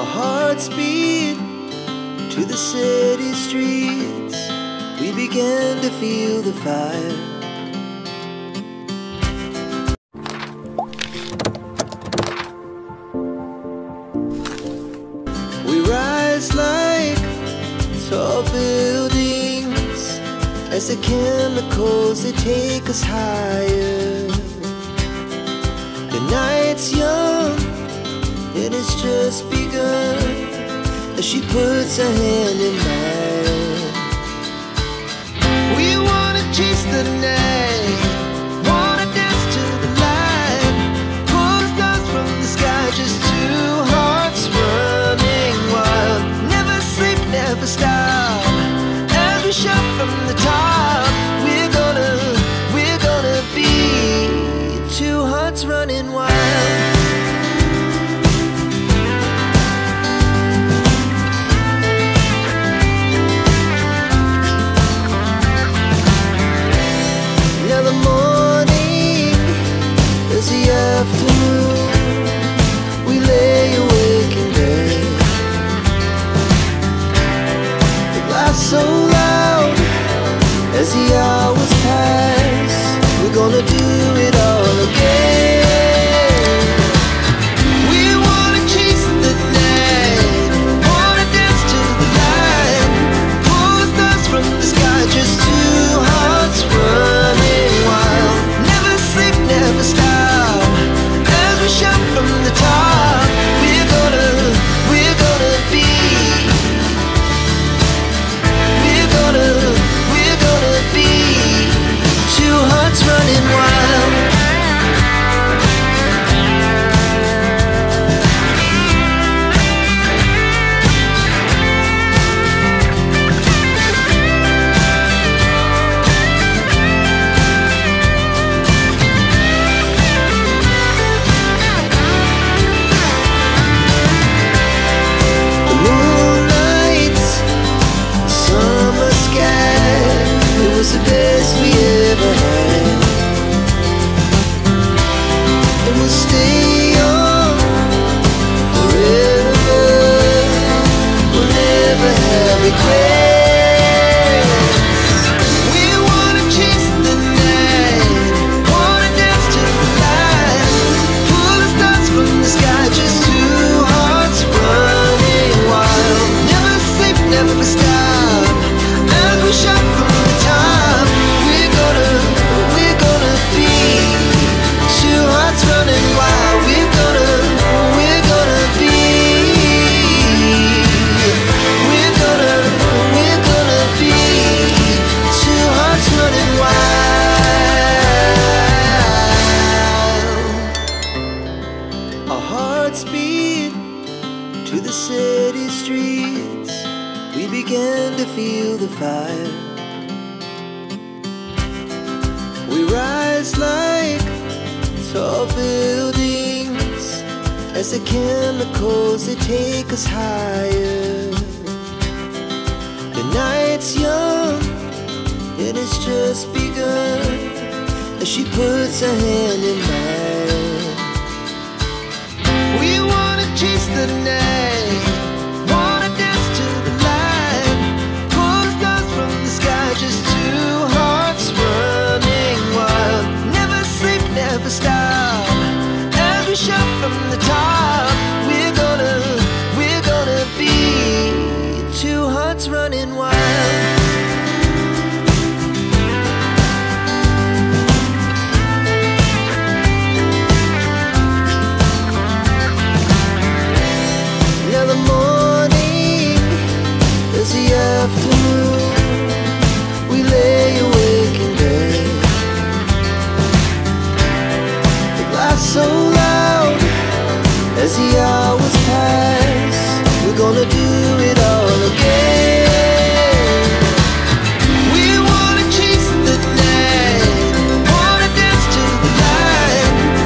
Our hearts beat to the city streets. We began to feel the fire. We rise like tall buildings as the chemicals, they take us higher. The night's young and it's just begun as she puts her hand in mine. We wanna chase the night, wanna dance to the light, pull the stars from the sky, just two hearts running wild. Never sleep, never stop, as we shout from the top. We're gonna be two hearts running wild. Afternoon, we lay awake in bed. It laughs so loud as the hours pass. We're gonna do it all again. We wanna chase the night, wanna dance to the light, pull the stars from the sky, just two hearts running wild. Never sleep, never stop, shout from the top. We're gonna be, we're gonna be two hearts running wild. The best we ever had, and we'll stay on forever. We'll never have regrets. We wanna chase the night, wanna dance to the light, pull the stars from the sky, just two hearts running wild. Never sleep, never stop, as we shout from the top. Running wild, we're gonna be, we're gonna be two hearts running wild. Our hearts beat to the city streets. We began to feel the fire. We rise like tall buildings as the chemicals, they take us higher. The night's young and it's just begun as she puts her hand in mine. We wanna chase the night, wanna dance to the light, pull the stars from the sky, just two hearts running wild. Never sleep, never stop, as we shout from the top. We're gonna be two hearts running wild. Now the morning is the afternoon. We lay awake in bed. So loud as the hours pass. We're gonna do